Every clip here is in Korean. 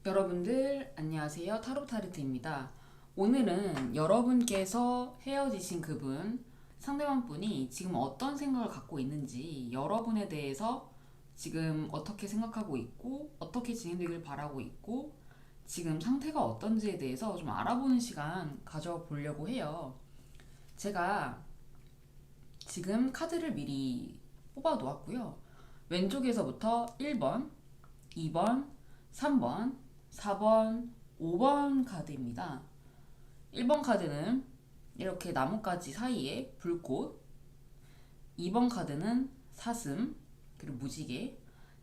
여러분들 안녕하세요. 타로타르트입니다. 오늘은 여러분께서 헤어지신 그분, 상대방 분이 지금 어떤 생각을 갖고 있는지, 여러분에 대해서 지금 어떻게 생각하고 있고 어떻게 진행되길 바라고 있고 지금 상태가 어떤지에 대해서 좀 알아보는 시간 가져보려고 해요. 제가 지금 카드를 미리 뽑아 놓았고요. 왼쪽에서부터 1번, 2번, 3번, 4번, 5번 카드입니다. 1번 카드는 이렇게 나뭇가지 사이에 불꽃, 2번 카드는 사슴, 그리고 무지개,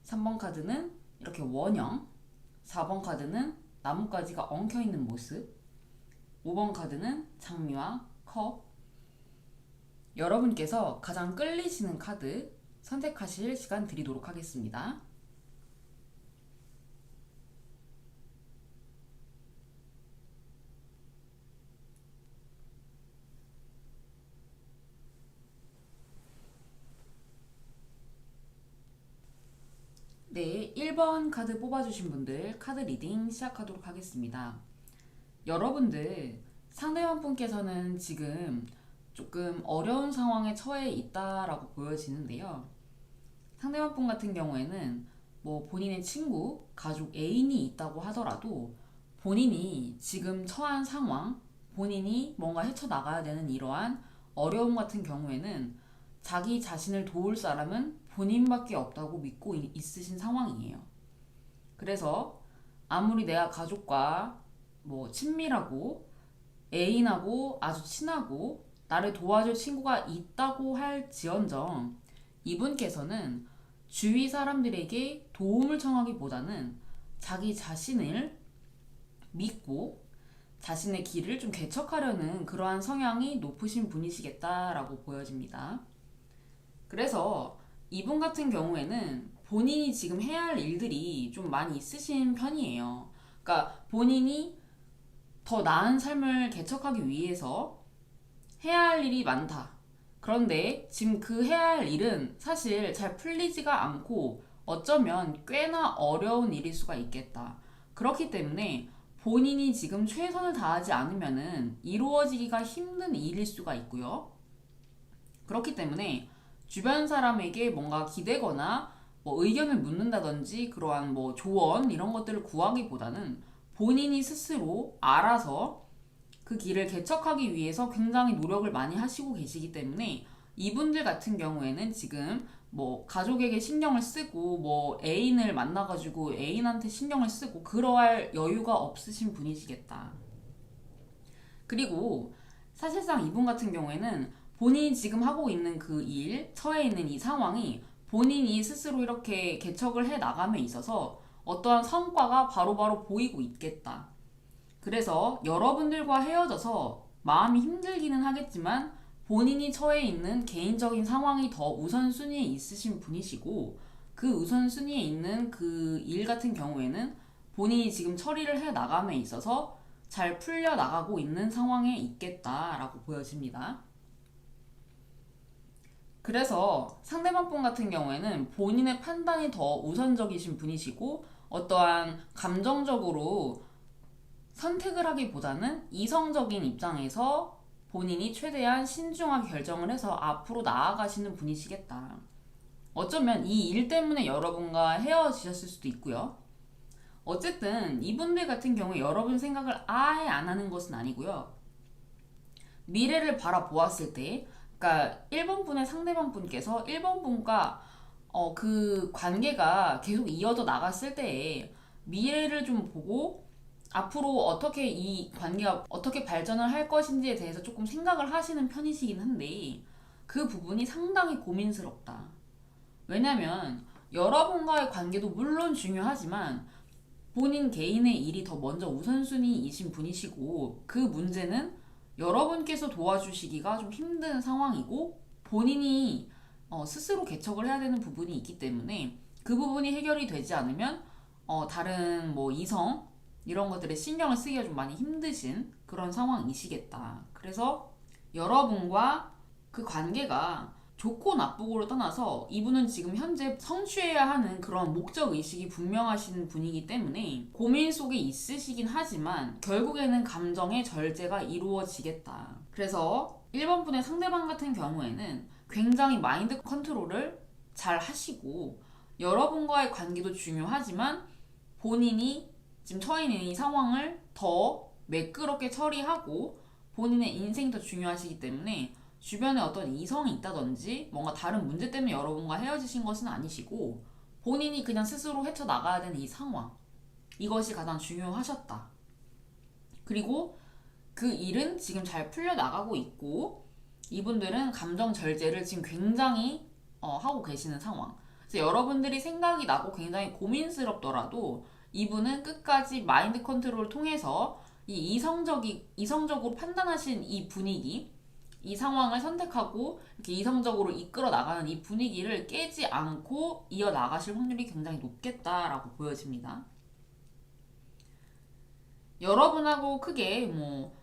3번 카드는 이렇게 원형, 4번 카드는 나뭇가지가 엉켜있는 모습, 5번 카드는 장미와 컵. 여러분께서 가장 끌리시는 카드 선택하실 시간 드리도록 하겠습니다. 네, 1번 카드 뽑아주신 분들 카드 리딩 시작하도록 하겠습니다. 여러분들, 상대방 분께서는 지금 조금 어려운 상황에 처해 있다라고 보여지는데요. 상대방 분 같은 경우에는 뭐 본인의 친구, 가족, 애인이 있다고 하더라도 본인이 지금 처한 상황, 본인이 뭔가 헤쳐나가야 되는 이러한 어려움 같은 경우에는 자기 자신을 도울 사람은 본인밖에 없다고 믿고 있으신 상황이에요. 그래서 아무리 내가 가족과 뭐 친밀하고 애인하고 아주 친하고 나를 도와줄 친구가 있다고 할지언정 이분께서는 주위 사람들에게 도움을 청하기보다는 자기 자신을 믿고 자신의 길을 좀 개척하려는 그러한 성향이 높으신 분이시겠다라고 보여집니다. 그래서 이분 같은 경우에는 본인이 지금 해야 할 일들이 좀 많이 있으신 편이에요. 그러니까 본인이 더 나은 삶을 개척하기 위해서 해야 할 일이 많다. 그런데 지금 그 해야 할 일은 사실 잘 풀리지가 않고 어쩌면 꽤나 어려운 일일 수가 있겠다. 그렇기 때문에 본인이 지금 최선을 다하지 않으면은 이루어지기가 힘든 일일 수가 있고요. 그렇기 때문에 주변 사람에게 뭔가 기대거나 뭐 의견을 묻는다든지 그러한 뭐 조언 이런 것들을 구하기보다는 본인이 스스로 알아서 그 길을 개척하기 위해서 굉장히 노력을 많이 하시고 계시기 때문에 이분들 같은 경우에는 지금 뭐 가족에게 신경을 쓰고 뭐 애인을 만나가지고 애인한테 신경을 쓰고 그러할 여유가 없으신 분이시겠다. 그리고 사실상 이분 같은 경우에는 본인이 지금 하고 있는 그 일, 처해 있는 이 상황이 본인이 스스로 이렇게 개척을 해 나감에 있어서 어떠한 성과가 바로바로 보이고 있겠다. 그래서 여러분들과 헤어져서 마음이 힘들기는 하겠지만 본인이 처해 있는 개인적인 상황이 더 우선순위에 있으신 분이시고 그 우선순위에 있는 그 일 같은 경우에는 본인이 지금 처리를 해 나감에 있어서 잘 풀려 나가고 있는 상황에 있겠다라고 보여집니다. 그래서 상대방 분 같은 경우에는 본인의 판단이 더 우선적이신 분이시고 어떠한 감정적으로 선택을 하기보다는 이성적인 입장에서 본인이 최대한 신중하게 결정을 해서 앞으로 나아가시는 분이시겠다. 어쩌면 이 일 때문에 여러분과 헤어지셨을 수도 있고요. 어쨌든 이분들 같은 경우에 여러분 생각을 아예 안 하는 것은 아니고요. 미래를 바라보았을 때, 그러니까 1번 분의 상대방 분께서 1번 분과 그 관계가 계속 이어져 나갔을 때에 미래를 좀 보고 앞으로 어떻게 이 관계가 어떻게 발전을 할 것인지에 대해서 조금 생각을 하시는 편이시긴 한데 그 부분이 상당히 고민스럽다. 왜냐면 여러분과의 관계도 물론 중요하지만 본인 개인의 일이 더 먼저 우선순위이신 분이시고 그 문제는 여러분께서 도와주시기가 좀 힘든 상황이고 본인이 스스로 개척을 해야 되는 부분이 있기 때문에 그 부분이 해결이 되지 않으면 다른 뭐 이성 이런 것들에 신경을 쓰기가 좀 많이 힘드신 그런 상황이시겠다. 그래서 여러분과 그 관계가 좋고 나쁘고를 떠나서 이분은 지금 현재 성취해야 하는 그런 목적 의식이 분명하신 분이기 때문에 고민 속에 있으시긴 하지만 결국에는 감정의 절제가 이루어지겠다. 그래서 1번 분의 상대방 같은 경우에는 굉장히 마인드 컨트롤을 잘 하시고 여러분과의 관계도 중요하지만 본인이 지금 처해 있는 이 상황을 더 매끄럽게 처리하고 본인의 인생이 더 중요하시기 때문에 주변에 어떤 이성이 있다든지 뭔가 다른 문제 때문에 여러분과 헤어지신 것은 아니시고 본인이 그냥 스스로 헤쳐나가야 되는 이 상황, 이것이 가장 중요하셨다. 그리고 그 일은 지금 잘 풀려나가고 있고 이분들은 감정 절제를 지금 굉장히 하고 계시는 상황. 그래서 여러분들이 생각이 나고 굉장히 고민스럽더라도 이분은 끝까지 마인드 컨트롤을 통해서 이 이성적으로 판단하신 이 분위기, 이 상황을 선택하고 이렇게 이성적으로 이끌어 나가는 이 분위기를 깨지 않고 이어나가실 확률이 굉장히 높겠다라고 보여집니다. 여러분하고 크게 뭐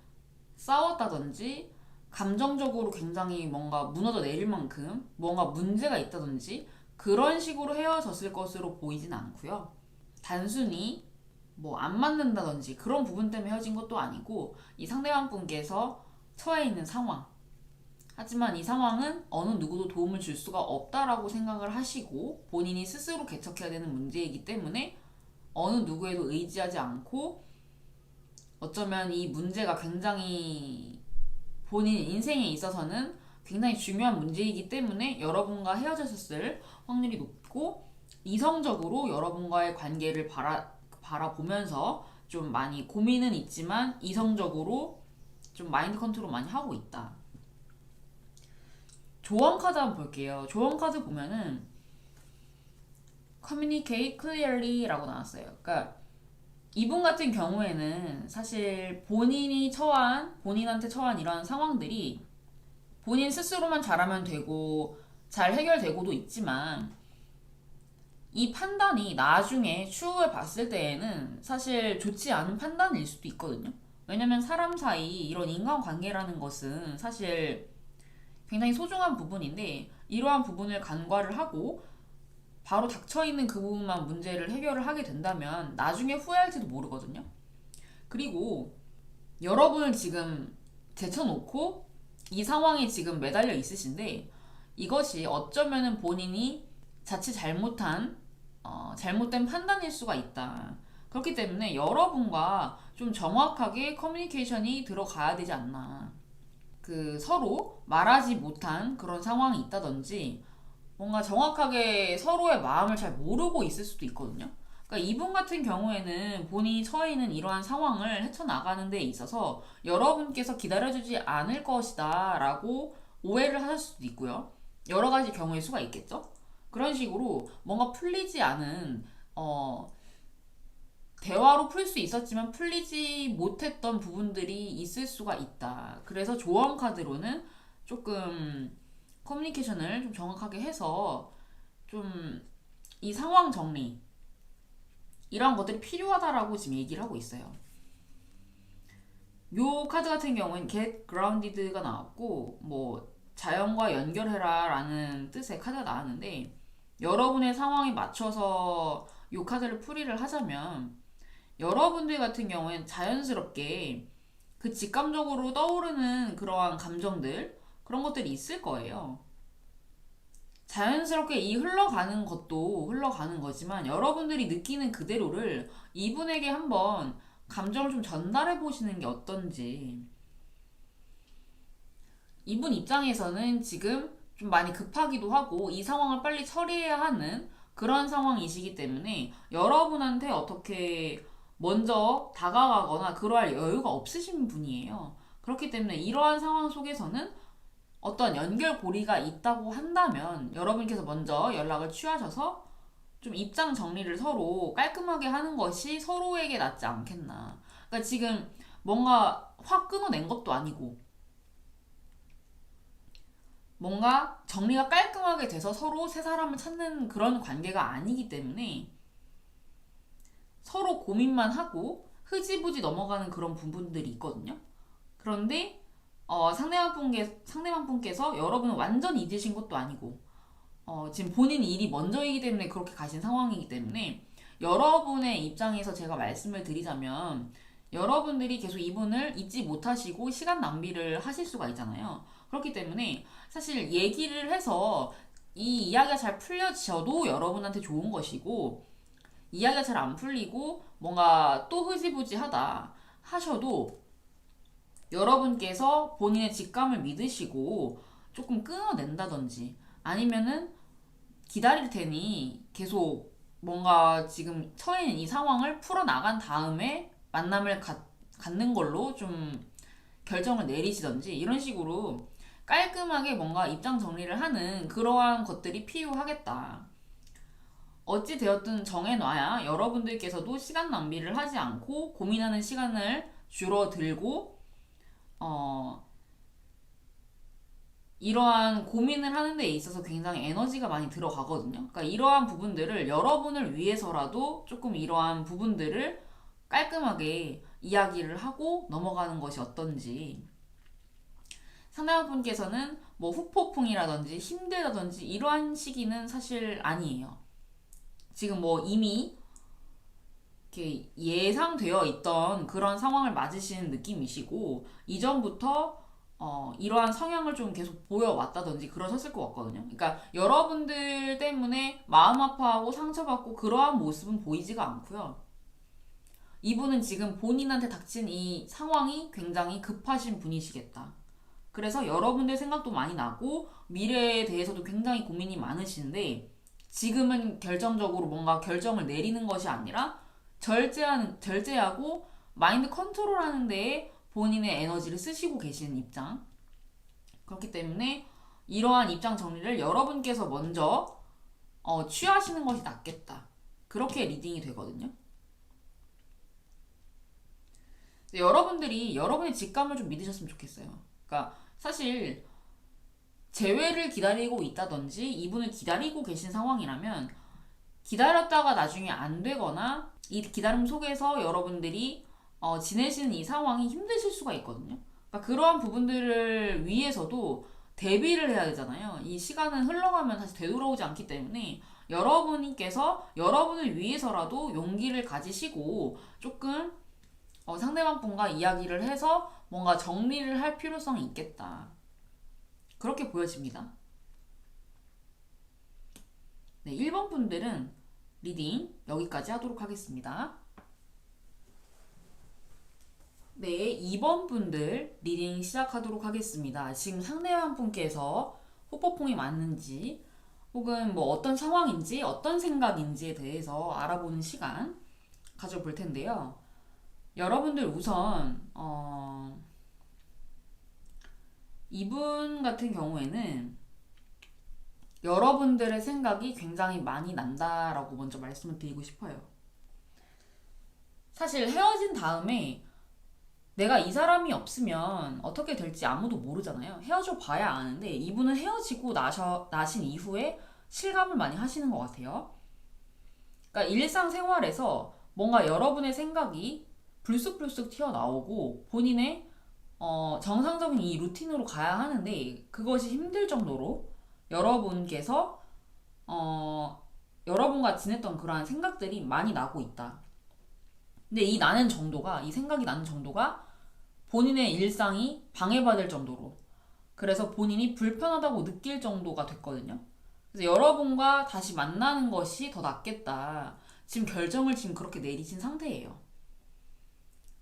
싸웠다든지 감정적으로 굉장히 뭔가 무너져 내릴 만큼 뭔가 문제가 있다든지 그런 식으로 헤어졌을 것으로 보이진 않고요. 단순히 뭐 안 맞는다든지 그런 부분 때문에 헤어진 것도 아니고 이 상대방 분께서 처해 있는 상황, 하지만 이 상황은 어느 누구도 도움을 줄 수가 없다라고 생각을 하시고 본인이 스스로 개척해야 되는 문제이기 때문에 어느 누구에도 의지하지 않고 어쩌면 이 문제가 굉장히 본인 인생에 있어서는 굉장히 중요한 문제이기 때문에 여러분과 헤어졌을 확률이 높고 이성적으로 여러분과의 관계를 바라보면서 좀 많이 고민은 있지만 이성적으로 좀 마인드 컨트롤 많이 하고 있다. 조언 카드 한번 볼게요. 조언 카드 보면은 communicate clearly 라고 나왔어요. 그러니까 이분 같은 경우에는 사실 본인한테 처한 이런 상황들이 본인 스스로만 잘하면 되고 잘 해결되고도 있지만 이 판단이 나중에 추후에 봤을 때에는 사실 좋지 않은 판단일 수도 있거든요. 왜냐면 사람 사이 이런 인간관계라는 것은 사실 굉장히 소중한 부분인데 이러한 부분을 간과를 하고 바로 닥쳐있는 그 부분만 문제를 해결을 하게 된다면 나중에 후회할지도 모르거든요. 그리고 여러분을 지금 제쳐놓고 이 상황에 지금 매달려 있으신데 이것이 어쩌면은 본인이 자칫 잘못된 판단일 수가 있다. 그렇기 때문에 여러분과 좀 정확하게 커뮤니케이션이 들어가야 되지 않나. 그 서로 말하지 못한 그런 상황이 있다든지 뭔가 정확하게 서로의 마음을 잘 모르고 있을 수도 있거든요. 그러니까 이분 같은 경우에는 본인이 처해 있는 이러한 상황을 헤쳐나가는 데 있어서 여러분께서 기다려주지 않을 것이다 라고 오해를 하실 수도 있고요. 여러 가지 경우의 수가 있겠죠. 그런 식으로 뭔가 풀리지 않은 대화로 풀 수 있었지만 풀리지 못했던 부분들이 있을 수가 있다. 그래서 조언 카드로는 조금 커뮤니케이션을 좀 정확하게 해서 좀 이 상황 정리 이런 것들이 필요하다라고 지금 얘기를 하고 있어요. 요 카드 같은 경우는 get grounded가 나왔고 뭐 자연과 연결해라 라는 뜻의 카드가 나왔는데 여러분의 상황에 맞춰서 요 카드를 풀이를 하자면 여러분들 같은 경우엔 자연스럽게 그 직감적으로 떠오르는 그러한 감정들 그런 것들이 있을 거예요. 자연스럽게 이 흘러가는 것도 흘러가는 거지만 여러분들이 느끼는 그대로를 이분에게 한번 감정을 좀 전달해 보시는 게 어떤지. 이분 입장에서는 지금 좀 많이 급하기도 하고 이 상황을 빨리 처리해야 하는 그런 상황이시기 때문에 여러분한테 어떻게 먼저 다가가거나 그러할 여유가 없으신 분이에요. 그렇기 때문에 이러한 상황 속에서는 어떤 연결고리가 있다고 한다면 여러분께서 먼저 연락을 취하셔서 좀 입장 정리를 서로 깔끔하게 하는 것이 서로에게 낫지 않겠나. 그러니까 지금 뭔가 확 끊어낸 것도 아니고 뭔가 정리가 깔끔하게 돼서 서로 새 사람을 찾는 그런 관계가 아니기 때문에 서로 고민만 하고 흐지부지 넘어가는 그런 부분들이 있거든요. 그런데 상대방 분께서 여러분을 완전 잊으신 것도 아니고, 지금 본인 일이 먼저이기 때문에 그렇게 가신 상황이기 때문에, 여러분의 입장에서 제가 말씀을 드리자면, 여러분들이 계속 이분을 잊지 못하시고 시간 낭비를 하실 수가 있잖아요. 그렇기 때문에 사실 얘기를 해서 이 이야기가 잘 풀려져도 여러분한테 좋은 것이고, 이야기가 잘 안 풀리고 뭔가 또 흐지부지하다 하셔도 여러분께서 본인의 직감을 믿으시고 조금 끊어낸다든지 아니면은 기다릴 테니 계속 뭔가 지금 처해 있는 이 상황을 풀어나간 다음에 갖는 걸로 좀 결정을 내리시던지 이런 식으로 깔끔하게 뭔가 입장 정리를 하는 그러한 것들이 필요하겠다. 어찌 되었든 정해놔야 여러분들께서도 시간 낭비를 하지 않고 고민하는 시간을 줄어들고 어, 이러한 고민을 하는 데 있어서 굉장히 에너지가 많이 들어가거든요. 그러니까 이러한 부분들을 여러분을 위해서라도 조금 이러한 부분들을 깔끔하게 이야기를 하고 넘어가는 것이 어떤지. 상대방분께서는 뭐 후폭풍이라든지 힘들다든지 이러한 시기는 사실 아니에요. 지금 뭐 이미 이렇게 예상되어 있던 그런 상황을 맞으시는 느낌이시고 이전부터 이러한 성향을 좀 계속 보여왔다든지 그러셨을 것 같거든요. 그러니까 여러분들 때문에 마음 아파하고 상처받고 그러한 모습은 보이지가 않고요. 이분은 지금 본인한테 닥친 이 상황이 굉장히 급하신 분이시겠다. 그래서 여러분들 생각도 많이 나고 미래에 대해서도 굉장히 고민이 많으신데 지금은 결정적으로 뭔가 결정을 내리는 것이 아니라 절제하고 마인드 컨트롤하는 데에 본인의 에너지를 쓰시고 계시는 입장. 그렇기 때문에 이러한 입장 정리를 여러분께서 먼저 취하시는 것이 낫겠다. 그렇게 리딩이 되거든요. 여러분들이 여러분의 직감을 좀 믿으셨으면 좋겠어요. 그러니까 사실 재회를 기다리고 있다든지 이분을 기다리고 계신 상황이라면 기다렸다가 나중에 안 되거나 이 기다림 속에서 여러분들이 지내시는 이 상황이 힘드실 수가 있거든요. 그러니까 그러한 부분들을 위해서도 대비를 해야 되잖아요. 이 시간은 흘러가면 다시 되돌아오지 않기 때문에 여러분께서 여러분을 위해서라도 용기를 가지시고 조금 상대방 분과 이야기를 해서 뭔가 정리를 할 필요성이 있겠다. 그렇게 보여집니다. 네, 1번 분들은 리딩 여기까지 하도록 하겠습니다. 네, 2번 분들 리딩 시작하도록 하겠습니다. 지금 상대방 분께서 후폭풍이 맞는지 혹은 뭐 어떤 상황인지 어떤 생각인지에 대해서 알아보는 시간 가져볼 텐데요. 여러분들 우선 이분 같은 경우에는 여러분들의 생각이 굉장히 많이 난다라고 먼저 말씀을 드리고 싶어요. 사실 헤어진 다음에 내가 이 사람이 없으면 어떻게 될지 아무도 모르잖아요. 헤어져 봐야 아는데 이분은 헤어지고 나신 이후에 실감을 많이 하시는 것 같아요. 그러니까 일상생활에서 뭔가 여러분의 생각이 불쑥불쑥 튀어나오고 본인의 정상적인 이 루틴으로 가야 하는데 그것이 힘들 정도로 여러분께서 여러분과 지냈던 그러한 생각들이 많이 나고 있다. 근데 이 생각이 나는 정도가 본인의 일상이 방해받을 정도로 그래서 본인이 불편하다고 느낄 정도가 됐거든요. 그래서 여러분과 다시 만나는 것이 더 낫겠다. 지금 결정을 지금 그렇게 내리신 상태예요.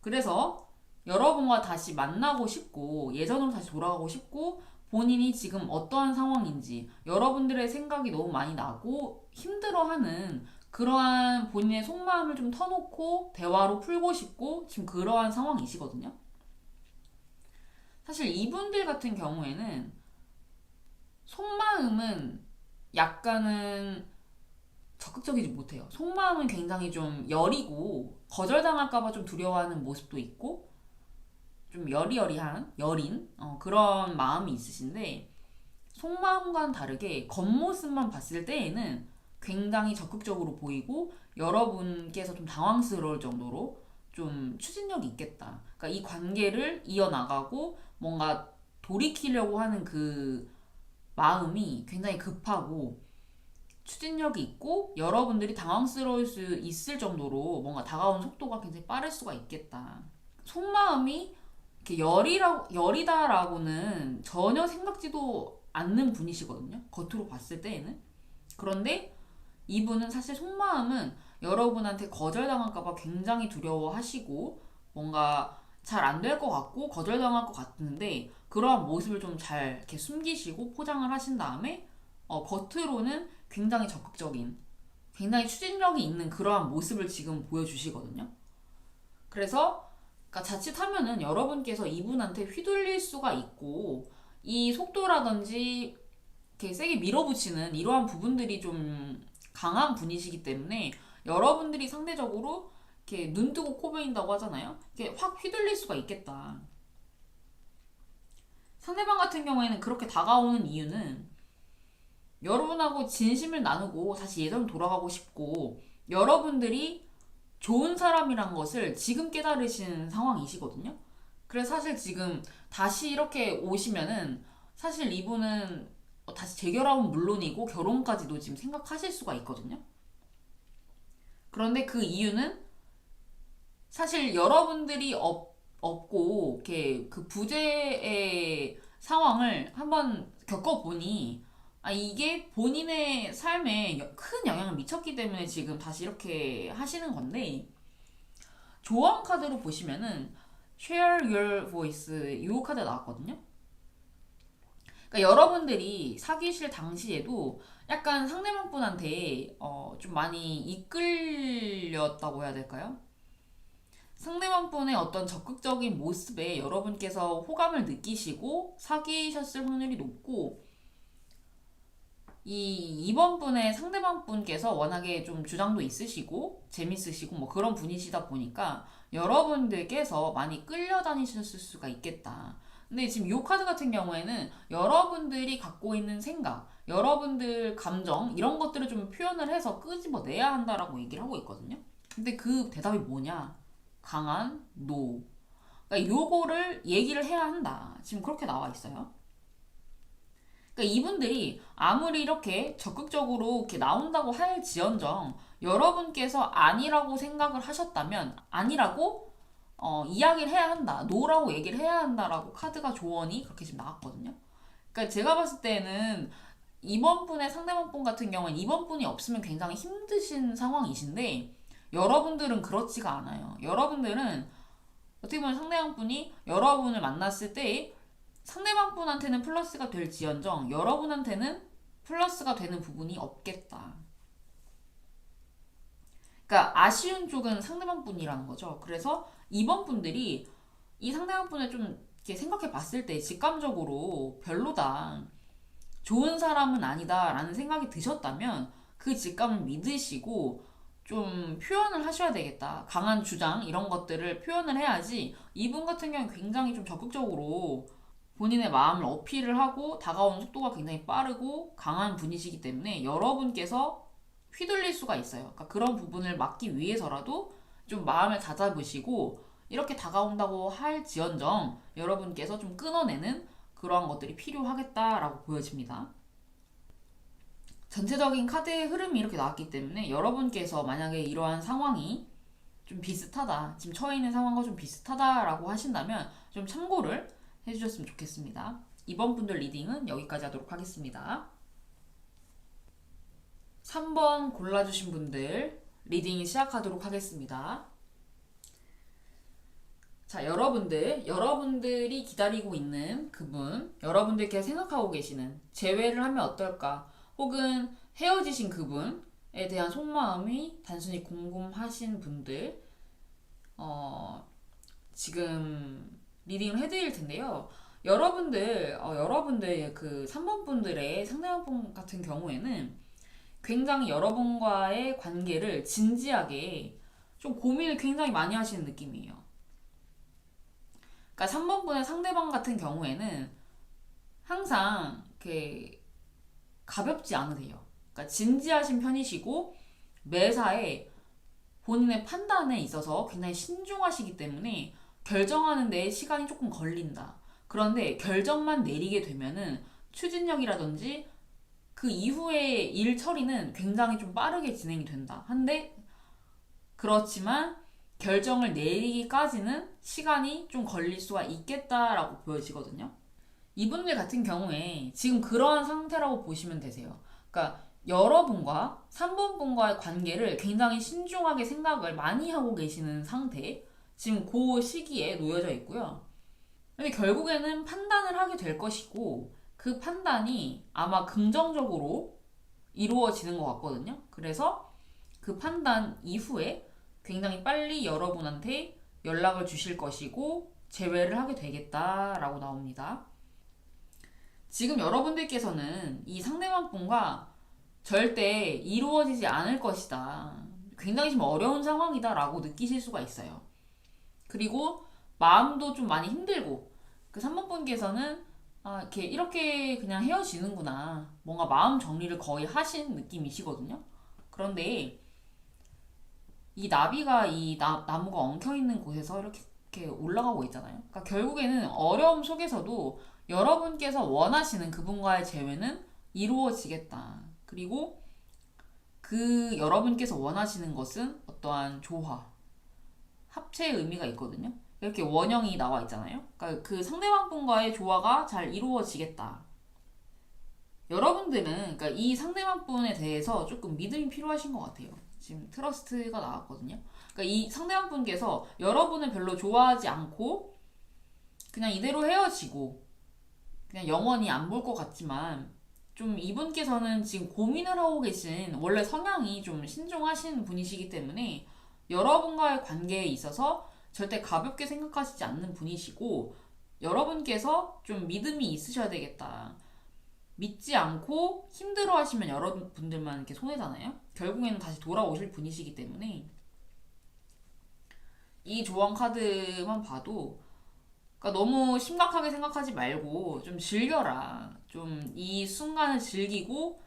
그래서 여러분과 다시 만나고 싶고 예전으로 다시 돌아가고 싶고 본인이 지금 어떠한 상황인지 여러분들의 생각이 너무 많이 나고 힘들어하는 그러한 본인의 속마음을 좀 터놓고 대화로 풀고 싶고 지금 그러한 상황이시거든요. 사실 이분들 같은 경우에는 속마음은 약간은 적극적이지 못해요. 속마음은 굉장히 좀 여리고 거절당할까봐 좀 두려워하는 모습도 있고 좀 여리여리한 여린 그런 마음이 있으신데 속마음과는 다르게 겉모습만 봤을 때에는 굉장히 적극적으로 보이고 여러분께서 좀 당황스러울 정도로 좀 추진력이 있겠다. 그러니까 이 관계를 이어나가고 뭔가 돌이키려고 하는 그 마음이 굉장히 급하고 추진력이 있고 여러분들이 당황스러울 수 있을 정도로 뭔가 다가오는 속도가 굉장히 빠를 수가 있겠다. 속마음이 이렇게 열이다라고는 전혀 생각지도 않는 분이시거든요. 겉으로 봤을 때에는. 그런데 이분은 사실 속마음은 여러분한테 거절당할까봐 굉장히 두려워하시고 뭔가 잘 안 될 것 같고 거절당할 것 같은데 그러한 모습을 좀 잘 이렇게 숨기시고 포장을 하신 다음에 겉으로는 굉장히 적극적인 굉장히 추진력이 있는 그러한 모습을 지금 보여주시거든요. 그래서 그러니까 자칫하면은 여러분께서 이분한테 휘둘릴 수가 있고 이 속도라든지 이렇게 세게 밀어붙이는 이러한 부분들이 좀 강한 분이시기 때문에 여러분들이 상대적으로 이렇게 눈 뜨고 코 베인다고 하잖아요. 이렇게 확 휘둘릴 수가 있겠다. 상대방 같은 경우에는 그렇게 다가오는 이유는 여러분하고 진심을 나누고 다시 예전 돌아가고 싶고 여러분들이 좋은 사람이란 것을 지금 깨달으신 상황이시거든요. 그래서 사실 지금 다시 이렇게 오시면은 사실 이분은 다시 재결합은 물론이고 결혼까지도 지금 생각하실 수가 있거든요. 그런데 그 이유는 사실 여러분들이 없고 이렇게 그 부재의 상황을 한번 겪어보니 이게 본인의 삶에 큰 영향을 미쳤기 때문에 지금 다시 이렇게 하시는 건데 조언 카드로 보시면은 Share Your Voice 이 카드 나왔거든요. 그러니까 여러분들이 사귀실 당시에도 약간 상대방 분한테 좀 많이 이끌렸다고 해야 될까요? 상대방 분의 어떤 적극적인 모습에 여러분께서 호감을 느끼시고 사귀셨을 확률이 높고 이번 분의 상대방 분께서 워낙에 좀 주장도 있으시고 재밌으시고 뭐 그런 분이시다 보니까 여러분들께서 많이 끌려다니셨을 수가 있겠다. 근데 지금 이 카드 같은 경우에는 여러분들이 갖고 있는 생각, 여러분들 감정 이런 것들을 좀 표현을 해서 끄집어내야 한다라고 얘기를 하고 있거든요. 근데 그 대답이 뭐냐? 강한 노. 그러니까 요거를 얘기를 해야 한다. 지금 그렇게 나와 있어요. 그러니까 이분들이 아무리 이렇게 적극적으로 이렇게 나온다고 할지언정 여러분께서 아니라고 생각을 하셨다면 아니라고 이야기를 해야 한다. 노라고 얘기를 해야 한다라고 카드가 조언이 그렇게 지금 나왔거든요. 그러니까 제가 봤을 때는 이번 분의 상대방 분 같은 경우는 이번 분이 없으면 굉장히 힘드신 상황이신데 여러분들은 그렇지가 않아요. 여러분들은 어떻게 보면 상대방 분이 여러분을 만났을 때 상대방 분한테는 플러스가 될지언정 여러분한테는 플러스가 되는 부분이 없겠다. 그러니까 아쉬운 쪽은 상대방 분이라는 거죠. 그래서 이번 분들이 이 상대방 분을 좀 이렇게 생각해 봤을 때 직감적으로 별로다. 좋은 사람은 아니다 라는 생각이 드셨다면 그 직감을 믿으시고 좀 표현을 하셔야 되겠다. 강한 주장 이런 것들을 표현을 해야지 이분 같은 경우는 굉장히 좀 적극적으로 본인의 마음을 어필을 하고 다가오는 속도가 굉장히 빠르고 강한 분이시기 때문에 여러분께서 휘둘릴 수가 있어요. 그러니까 그런 부분을 막기 위해서라도 좀 마음을 다잡으시고 이렇게 다가온다고 할지언정 여러분께서 좀 끊어내는 그러한 것들이 필요하겠다라고 보여집니다. 전체적인 카드의 흐름이 이렇게 나왔기 때문에 여러분께서 만약에 이러한 상황이 좀 비슷하다, 지금 처해 있는 상황과 좀 비슷하다라고 하신다면 좀 참고를 해주셨으면 좋겠습니다. 이번 분들 리딩은 여기까지 하도록 하겠습니다. 3번 골라주신 분들 리딩 시작하도록 하겠습니다. 자, 여러분들이 기다리고 있는 그분, 여러분들께서 생각하고 계시는 재회를 하면 어떨까? 혹은 헤어지신 그분에 대한 속마음이 단순히 궁금하신 분들, 지금 리딩을 해드릴 텐데요. 여러분들 그 3번 분들의 상대방 분 같은 경우에는 굉장히 여러분과의 관계를 진지하게 좀 고민을 굉장히 많이 하시는 느낌이에요. 그러니까 3번 분의 상대방 같은 경우에는 항상 이렇게 가볍지 않으세요. 그러니까 진지하신 편이시고 매사에 본인의 판단에 있어서 굉장히 신중하시기 때문에 결정하는 데 시간이 조금 걸린다. 그런데 결정만 내리게 되면은 추진력이라든지 그 이후의 일 처리는 굉장히 좀 빠르게 진행이 된다. 한데 그렇지만 결정을 내리기까지는 시간이 좀 걸릴 수가 있겠다라고 보여지거든요. 이분들 같은 경우에 지금 그러한 상태라고 보시면 되세요. 그러니까 여러분과 3번분과의 관계를 굉장히 신중하게 생각을 많이 하고 계시는 상태, 지금 그 시기에 놓여져 있고요. 근데 결국에는 판단을 하게 될 것이고 그 판단이 아마 긍정적으로 이루어지는 것 같거든요. 그래서 그 판단 이후에 굉장히 빨리 여러분한테 연락을 주실 것이고 재회를 하게 되겠다라고 나옵니다. 지금 여러분들께서는 이 상대방 분과 절대 이루어지지 않을 것이다. 굉장히 좀 어려운 상황이다 라고 느끼실 수가 있어요. 그리고 마음도 좀 많이 힘들고 그 3번 분께서는 이렇게 그냥 헤어지는구나. 뭔가 마음 정리를 거의 하신 느낌이시거든요. 그런데 이 나비가 이 나무가 엉켜있는 곳에서 이렇게 올라가고 있잖아요. 그러니까 결국에는 어려움 속에서도 여러분께서 원하시는 그분과의 재회는 이루어지겠다. 그리고 그 여러분께서 원하시는 것은 어떠한 조화, 합체의 의미가 있거든요. 이렇게 원형이 나와 있잖아요. 그러니까 그 상대방 분과의 조화가 잘 이루어지겠다. 여러분들은 그러니까 이 상대방 분에 대해서 조금 믿음이 필요하신 것 같아요. 지금 트러스트가 나왔거든요. 그러니까 이 상대방 분께서 여러분을 별로 좋아하지 않고 그냥 이대로 헤어지고 그냥 영원히 안 볼 것 같지만 좀 이분께서는 지금 고민을 하고 계신 원래 성향이 좀 신중하신 분이시기 때문에 여러분과의 관계에 있어서 절대 가볍게 생각하시지 않는 분이시고 여러분께서 좀 믿음이 있으셔야 되겠다. 믿지 않고 힘들어 하시면 여러분들만 이렇게 손해잖아요. 결국에는 다시 돌아오실 분이시기 때문에 이 조언 카드만 봐도 그러니까 너무 심각하게 생각하지 말고 좀 즐겨라. 좀 이 순간을 즐기고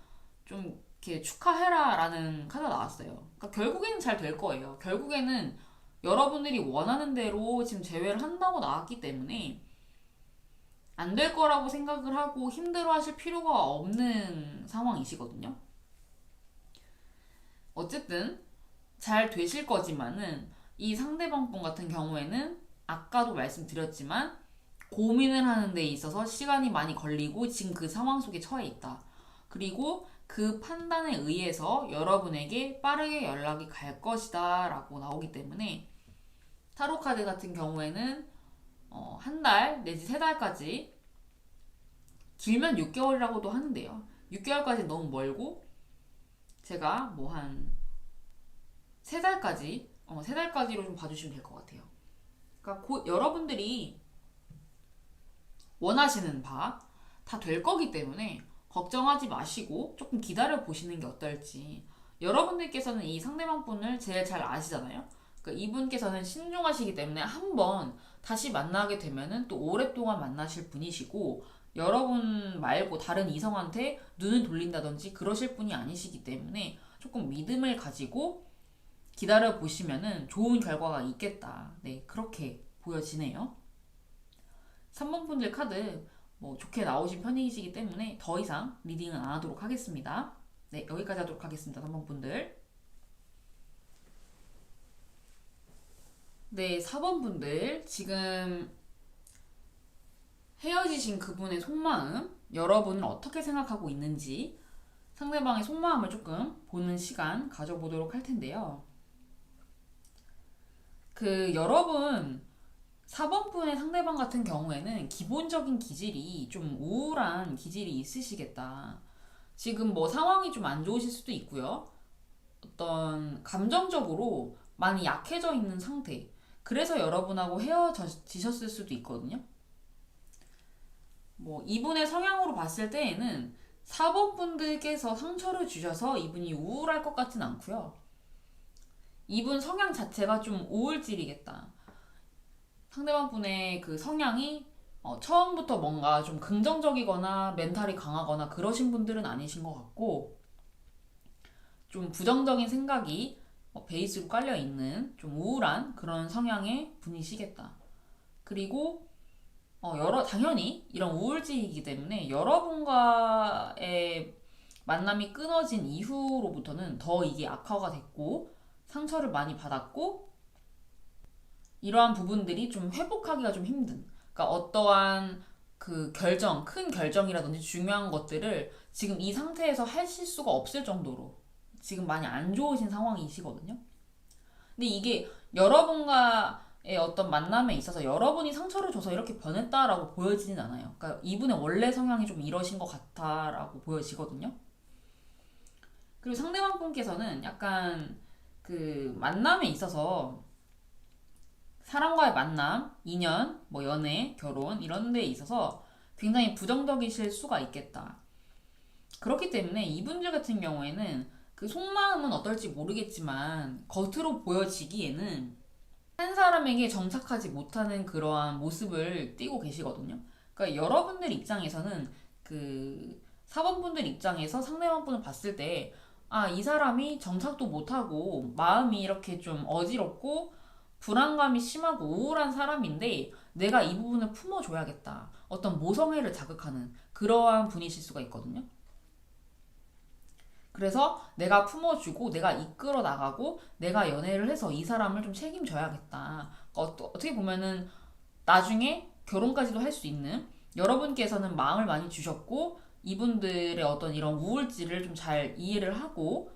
좀 이렇게 축하해라 라는 카드가 나왔어요. 그러니까 결국에는 잘 될 거예요. 결국에는 여러분들이 원하는 대로 지금 재회를 한다고 나왔기 때문에 안 될 거라고 생각을 하고 힘들어 하실 필요가 없는 상황이시거든요. 어쨌든 잘 되실 거지만은 이 상대방 분 같은 경우에는 아까도 말씀드렸지만 고민을 하는 데 있어서 시간이 많이 걸리고 지금 그 상황 속에 처해 있다. 그리고 그 판단에 의해서 여러분에게 빠르게 연락이 갈 것이다 라고 나오기 때문에 타로 카드 같은 경우에는 한 달 내지 세 달까지 길면 6개월이라고도 하는데요. 6개월까지 너무 멀고 제가 뭐 한 세 달까지 세 달까지로 좀 봐주시면 될 것 같아요. 그러니까 곧 여러분들이 원하시는 바 다 될 거기 때문에 걱정하지 마시고 조금 기다려 보시는 게 어떨지. 여러분들께서는 이 상대방 분을 제일 잘 아시잖아요. 그러니까 이분께서는 신중하시기 때문에 한번 다시 만나게 되면은 또 오랫동안 만나실 분이시고 여러분 말고 다른 이성한테 눈을 돌린다든지 그러실 분이 아니시기 때문에 조금 믿음을 가지고 기다려 보시면은 좋은 결과가 있겠다. 네, 그렇게 보여지네요. 3번 분들 카드 뭐 좋게 나오신 편이시기 때문에 더 이상 리딩은 안 하도록 하겠습니다. 네, 여기까지 하도록 하겠습니다. 3번 분들. 네, 4번 분들 지금 헤어지신 그분의 속마음 여러분은 어떻게 생각하고 있는지 상대방의 속마음을 조금 보는 시간 가져보도록 할 텐데요. 그 여러분 4번 분의 상대방 같은 경우에는 기본적인 기질이 좀 우울한 기질이 있으시겠다. 지금 뭐 상황이 좀 안 좋으실 수도 있고요. 어떤 감정적으로 많이 약해져 있는 상태. 그래서 여러분하고 헤어지셨을 수도 있거든요. 뭐 이분의 성향으로 봤을 때에는 4번 분들께서 상처를 주셔서 이분이 우울할 것 같진 않고요. 이분 성향 자체가 좀 우울질이겠다. 상대방 분의 그 성향이 처음부터 뭔가 좀 긍정적이거나 멘탈이 강하거나 그러신 분들은 아니신 것 같고 좀 부정적인 생각이 베이스로 깔려 있는 좀 우울한 그런 성향의 분이시겠다. 그리고 당연히 이런 우울증이기 때문에 여러분과의 만남이 끊어진 이후로부터는 더 이게 악화가 됐고 상처를 많이 받았고 이러한 부분들이 좀 회복하기가 좀 힘든. 그러니까 어떠한 그 큰 결정이라든지 중요한 것들을 지금 이 상태에서 하실 수가 없을 정도로 지금 많이 안 좋으신 상황이시거든요. 근데 이게 여러분과의 어떤 만남에 있어서 여러분이 상처를 줘서 이렇게 변했다라고 보여지진 않아요. 그러니까 이분의 원래 성향이 좀 이러신 것 같다라고 보여지거든요. 그리고 상대방 분께서는 약간 그 만남에 있어서 사람과의 만남, 인연, 뭐 연애, 결혼 이런 데에 있어서 굉장히 부정적이실 수가 있겠다. 그렇기 때문에 이분들 같은 경우에는 그 속마음은 어떨지 모르겠지만 겉으로 보여지기에는 한 사람에게 정착하지 못하는 그러한 모습을 띠고 계시거든요. 그러니까 여러분들 입장에서는 그 사범분들 입장에서 상대방 분을 봤을 때 아, 이 사람이 정착도 못하고 마음이 이렇게 좀 어지럽고 불안감이 심하고 우울한 사람인데 내가 이 부분을 품어줘야겠다. 어떤 모성애를 자극하는 그러한 분이실 수가 있거든요. 그래서 내가 품어주고 내가 이끌어 나가고 내가 연애를 해서 이 사람을 좀 책임져야겠다. 어떻게 보면은 나중에 결혼까지도 할 수 있는 여러분께서는 마음을 많이 주셨고 이분들의 어떤 이런 우울질을 좀 잘 이해를 하고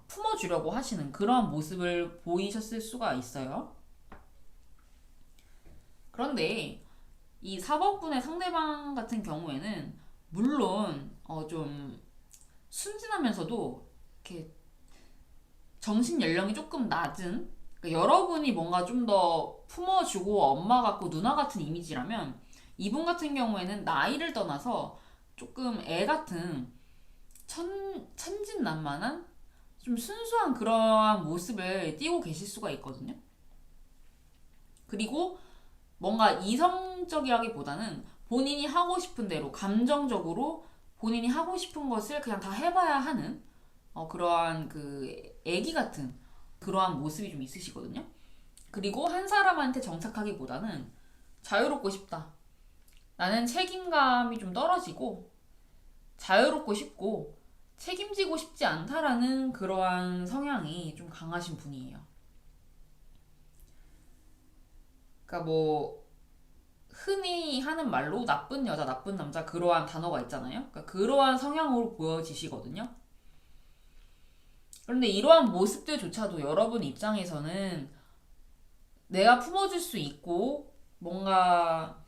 품어주려고 하시는 그러한 모습을 보이셨을 수가 있어요. 그런데 이 4번분의 상대방 같은 경우에는 물론 좀 순진하면서도 이렇게 정신 연령이 조금 낮은 그러니까 여러분이 뭔가 좀 더 품어주고 엄마 같고 누나 같은 이미지라면 이분 같은 경우에는 나이를 떠나서 조금 애 같은 천진난만한 좀 순수한 그러한 모습을 띄고 계실 수가 있거든요. 그리고 뭔가 이성적이라기보다는 본인이 하고 싶은 대로 감정적으로 본인이 하고 싶은 것을 그냥 다 해봐야 하는 그러한 그 애기 같은 그러한 모습이 좀 있으시거든요. 그리고 한 사람한테 정착하기보다는 자유롭고 싶다. 나는 책임감이 좀 떨어지고 자유롭고 싶고 책임지고 싶지 않다라는 그러한 성향이 좀 강하신 분이에요. 그러니까 뭐 흔히 하는 말로 나쁜 여자, 나쁜 남자 그러한 단어가 있잖아요. 그러니까 그러한 성향으로 보여지시거든요. 그런데 이러한 모습들조차도 여러분 입장에서는 내가 품어줄 수 있고 뭔가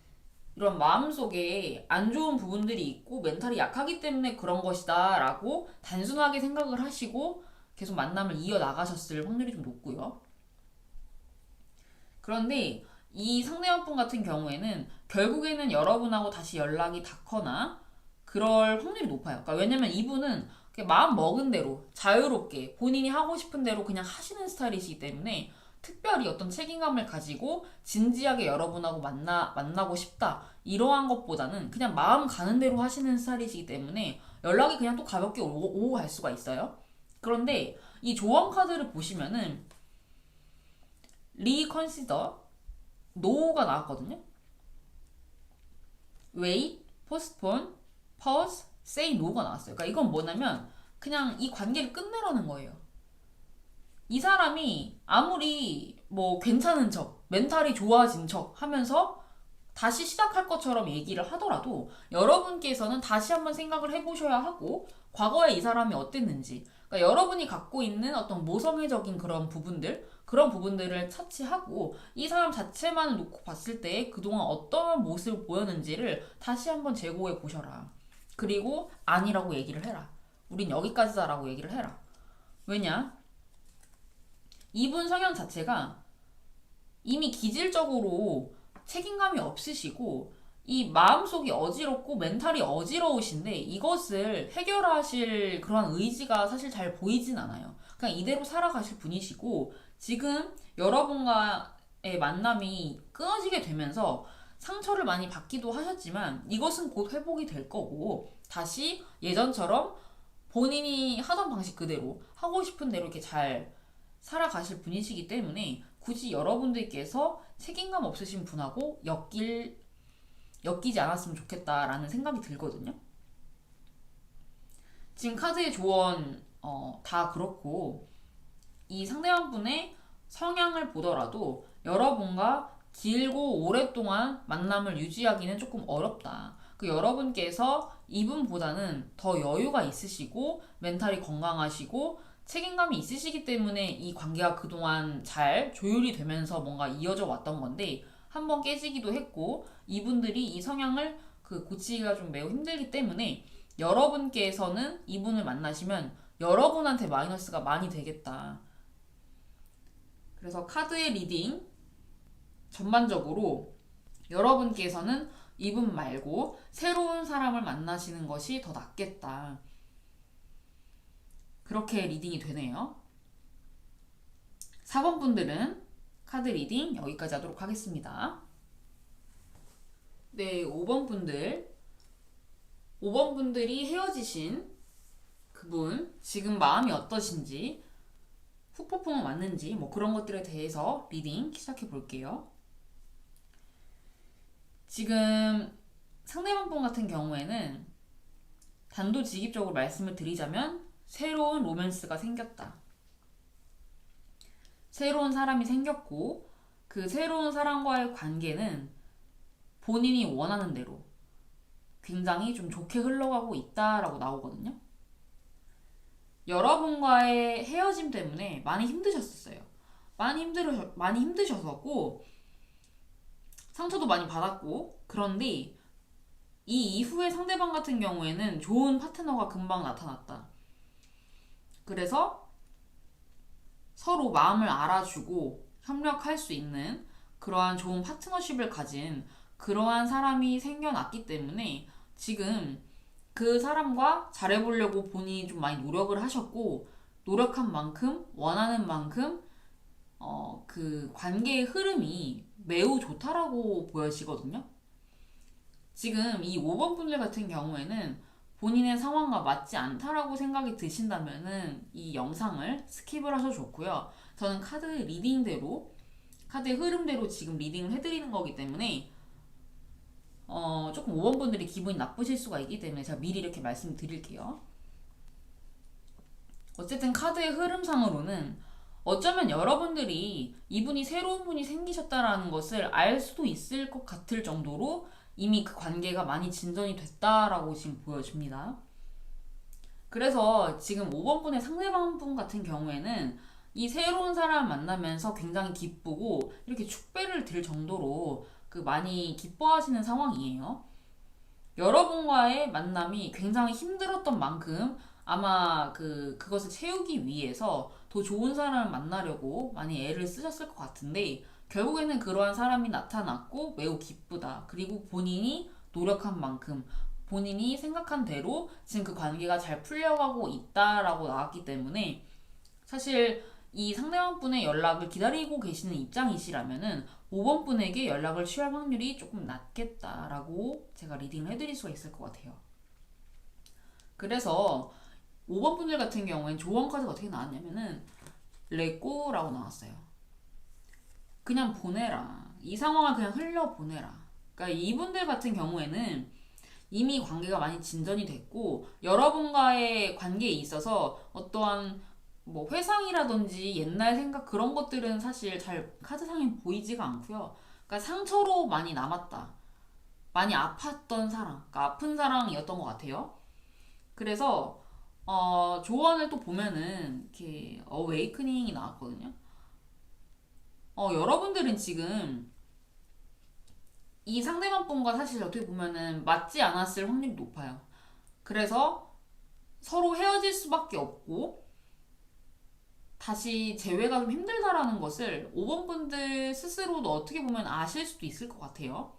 이런 마음속에 안 좋은 부분들이 있고 멘탈이 약하기 때문에 그런 것이다 라고 단순하게 생각을 하시고 계속 만남을 이어나가셨을 확률이 좀 높고요. 그런데 이 상대방 분 같은 경우에는 결국에는 여러분하고 다시 연락이 닿거나 그럴 확률이 높아요. 그러니까 왜냐면 이분은 마음 먹은 대로 자유롭게 본인이 하고 싶은 대로 그냥 하시는 스타일이시기 때문에 특별히 어떤 책임감을 가지고 진지하게 여러분하고 만나고 싶다 이러한 것보다는 그냥 마음 가는 대로 하시는 스타일이시기 때문에 연락이 그냥 또 가볍게 오고 갈 수가 있어요. 그런데 이 조언 카드를 보시면은 리컨시더 노가 나왔거든요. wait, postpone, pause, say no가 나왔어요. 그러니까 이건 뭐냐면 그냥 이 관계를 끝내라는 거예요. 이 사람이 아무리 뭐 괜찮은 척, 멘탈이 좋아진 척 하면서 다시 시작할 것처럼 얘기를 하더라도 여러분께서는 다시 한번 생각을 해보셔야 하고 과거에 이 사람이 어땠는지 그러니까 여러분이 갖고 있는 어떤 모성애적인 그런 부분들을 차치하고 이 사람 자체만 놓고 봤을 때 그동안 어떤 모습을 보였는지를 다시 한번 재고해 보셔라. 그리고 아니라고 얘기를 해라. 우린 여기까지다라고 얘기를 해라. 왜냐? 이분 성향 자체가 이미 기질적으로 책임감이 없으시고 이 마음속이 어지럽고 멘탈이 어지러우신데 이것을 해결하실 그런 의지가 사실 잘 보이진 않아요. 그냥 이대로 살아가실 분이시고 지금 여러분과의 만남이 끊어지게 되면서 상처를 많이 받기도 하셨지만 이것은 곧 회복이 될 거고 다시 예전처럼 본인이 하던 방식 그대로 하고 싶은 대로 이렇게 잘 살아가실 분이시기 때문에 굳이 여러분들께서 책임감 없으신 분하고 엮일 엮이지 않았으면 좋겠다라는 생각이 들거든요. 지금 카드의 조언 다 그렇고 이 상대방분의 성향을 보더라도 여러분과 길고 오랫동안 만남을 유지하기는 조금 어렵다. 그 여러분께서 이분보다는 더 여유가 있으시고 멘탈이 건강하시고 책임감이 있으시기 때문에 이 관계가 그동안 잘 조율이 되면서 뭔가 이어져 왔던 건데 한번 깨지기도 했고 이분들이 이 성향을 고치기가 좀 매우 힘들기 때문에 여러분께서는 이분을 만나시면 여러분한테 마이너스가 많이 되겠다. 그래서 카드의 리딩 전반적으로 여러분께서는 이분 말고 새로운 사람을 만나시는 것이 더 낫겠다. 그렇게 리딩이 되네요. 4번 분들은 카드 리딩 여기까지 하도록 하겠습니다. 네, 5번 분들. 5번 분들이 헤어지신 그분 지금 마음이 어떠신지 후폭풍은 왔는지 뭐 그런 것들에 대해서 리딩 시작해 볼게요. 지금 상대방 분 같은 경우에는 단도직입적으로 말씀을 드리자면 새로운 로맨스가 생겼다. 새로운 사람이 생겼고 그 새로운 사람과의 관계는 본인이 원하는 대로 굉장히 좀 좋게 흘러가고 있다라고 나오거든요. 여러분과의 헤어짐 때문에 많이 힘드셨었어요. 많이 힘드셨었고 상처도 많이 받았고 그런데 이 이후에 상대방 같은 경우에는 좋은 파트너가 금방 나타났다. 그래서 서로 마음을 알아주고 협력할 수 있는 그러한 좋은 파트너십을 가진 그러한 사람이 생겨났기 때문에 지금 그 사람과 잘해보려고 본인이 좀 많이 노력을 하셨고 노력한 만큼 원하는 만큼 그 관계의 흐름이 매우 좋다라고 보여지거든요. 지금 이 5번 분들 같은 경우에는 본인의 상황과 맞지 않다라고 생각이 드신다면은 이 영상을 스킵을 하셔도 좋고요. 저는 카드 리딩대로 카드의 흐름대로 지금 리딩을 해드리는 거기 때문에 조금 5번 분들이 기분이 나쁘실 수가 있기 때문에 제가 미리 이렇게 말씀드릴게요. 어쨌든 카드의 흐름상으로는 어쩌면 여러분들이 이분이 새로운 분이 생기셨다라는 것을 알 수도 있을 것 같을 정도로 이미 그 관계가 많이 진전이 됐다라고 지금 보여집니다. 그래서 지금 5번 분의 상대방 분 같은 경우에는 이 새로운 사람을 만나면서 굉장히 기쁘고 이렇게 축배를 들 정도로 많이 기뻐하시는 상황이에요. 여러분과의 만남이 굉장히 힘들었던 만큼 아마 그것을 채우기 위해서 더 좋은 사람을 만나려고 많이 애를 쓰셨을 것 같은데 결국에는 그러한 사람이 나타났고 매우 기쁘다. 그리고 본인이 노력한 만큼 본인이 생각한 대로 지금 그 관계가 잘 풀려가고 있다라고 나왔기 때문에 사실 이 상대방 분의 연락을 기다리고 계시는 입장이시라면은 5번 분에게 연락을 취할 확률이 조금 낮겠다라고 제가 리딩을 해드릴 수가 있을 것 같아요. 그래서 5번 분들 같은 경우엔 조언 카드가 어떻게 나왔냐면은 레꼬라고 나왔어요. 그냥 보내라. 이 상황을 그냥 흘려보내라. 그러니까 이분들 같은 경우에는 이미 관계가 많이 진전이 됐고 여러분과의 관계에 있어서 어떠한 뭐 회상이라든지 옛날 생각 그런 것들은 사실 잘 카드상에 보이지가 않고요. 그러니까 상처로 많이 남았다. 많이 아팠던 사랑, 그러니까 아픈 사랑이었던 것 같아요. 그래서 조언을 또 보면은 이렇게 어웨이크닝이 나왔거든요. 여러분들은 지금 이 상대방 분과 사실 어떻게 보면은 맞지 않았을 확률이 높아요. 그래서 서로 헤어질 수밖에 없고 다시 재회가 좀 힘들다라는 것을 5번 분들 스스로도 어떻게 보면 아실 수도 있을 것 같아요.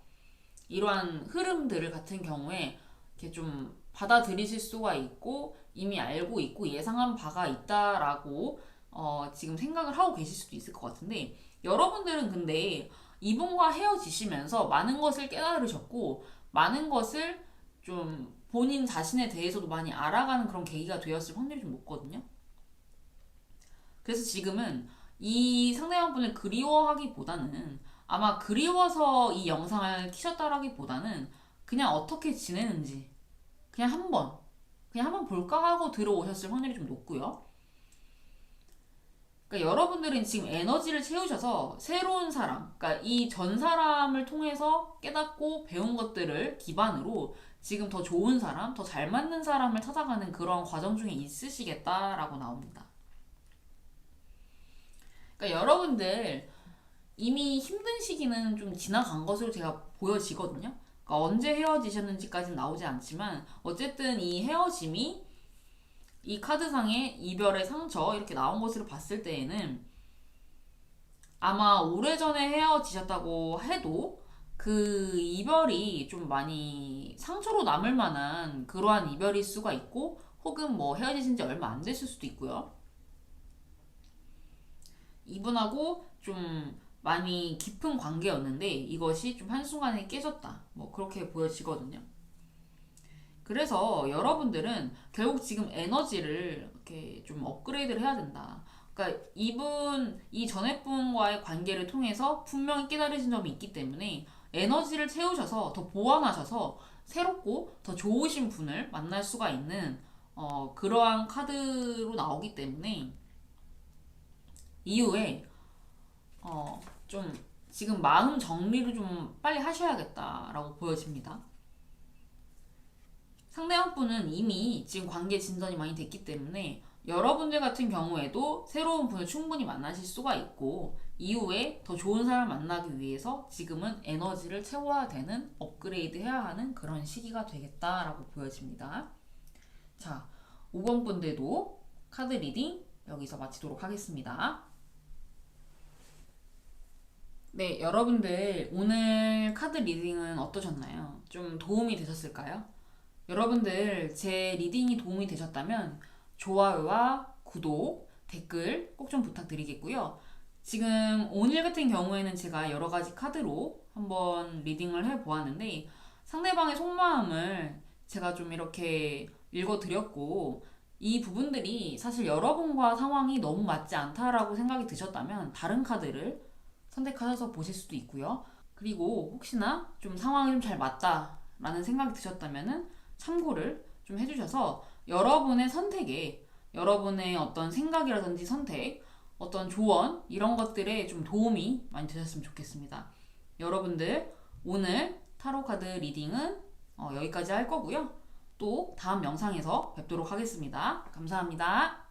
이러한 흐름들 같은 경우에 이렇게 좀 받아들이실 수가 있고 이미 알고 있고 예상한 바가 있다라고 지금 생각을 하고 계실 수도 있을 것 같은데 여러분들은 근데 이분과 헤어지시면서 많은 것을 깨달으셨고 많은 것을 좀 본인 자신에 대해서도 많이 알아가는 그런 계기가 되었을 확률이 좀 높거든요. 그래서 지금은 이 상대방분을 그리워하기보다는 아마 그리워서 이 영상을 키셨다라기보다는 그냥 어떻게 지내는지 그냥 한번 볼까 하고 들어오셨을 확률이 좀 높고요. 그러니까 여러분들은 지금 에너지를 채우셔서 새로운 사람, 그러니까 이 전 사람을 통해서 깨닫고 배운 것들을 기반으로 지금 더 좋은 사람, 더 잘 맞는 사람을 찾아가는 그런 과정 중에 있으시겠다라고 나옵니다. 그러니까 여러분들 이미 힘든 시기는 좀 지나간 것으로 제가 보여지거든요. 그러니까 언제 헤어지셨는지까지는 나오지 않지만 어쨌든 이 헤어짐이 이 카드상의 이별의 상처 이렇게 나온 것으로 봤을 때에는 아마 오래전에 헤어지셨다고 해도 그 이별이 좀 많이 상처로 남을 만한 그러한 이별일 수가 있고 혹은 뭐 헤어지신 지 얼마 안 됐을 수도 있고요. 이분하고 좀 많이 깊은 관계였는데 이것이 좀 한순간에 깨졌다. 뭐 그렇게 보여지거든요. 그래서 여러분들은 결국 지금 에너지를 이렇게 좀 업그레이드를 해야 된다. 그러니까 이 전에 분과의 관계를 통해서 분명히 깨달으신 점이 있기 때문에 에너지를 채우셔서 더 보완하셔서 새롭고 더 좋으신 분을 만날 수가 있는 그러한 카드로 나오기 때문에 이후에 좀 지금 마음 정리를 좀 빨리 하셔야겠다라고 보여집니다. 상대방 분은 이미 지금 관계 진전이 많이 됐기 때문에 여러분들 같은 경우에도 새로운 분을 충분히 만나실 수가 있고 이후에 더 좋은 사람을 만나기 위해서 지금은 에너지를 채워야 되는 업그레이드 해야 하는 그런 시기가 되겠다라고 보여집니다. 자, 5번 분들도 카드 리딩 여기서 마치도록 하겠습니다. 네, 여러분들 오늘 카드 리딩은 어떠셨나요? 좀 도움이 되셨을까요? 여러분들 제 리딩이 도움이 되셨다면 좋아요와 구독, 댓글 꼭 좀 부탁드리겠고요. 지금 오늘 같은 경우에는 제가 여러 가지 카드로 한번 리딩을 해보았는데 상대방의 속마음을 제가 좀 이렇게 읽어드렸고 이 부분들이 사실 여러분과 상황이 너무 맞지 않다라고 생각이 드셨다면 다른 카드를 선택하셔서 보실 수도 있고요. 그리고 혹시나 좀 상황이 좀 잘 맞다라는 생각이 드셨다면은 참고를 좀 해주셔서 여러분의 선택에 여러분의 어떤 생각이라든지 선택, 어떤 조언 이런 것들에 좀 도움이 많이 되셨으면 좋겠습니다. 여러분들 오늘 타로 카드 리딩은 여기까지 할 거고요. 또 다음 영상에서 뵙도록 하겠습니다. 감사합니다.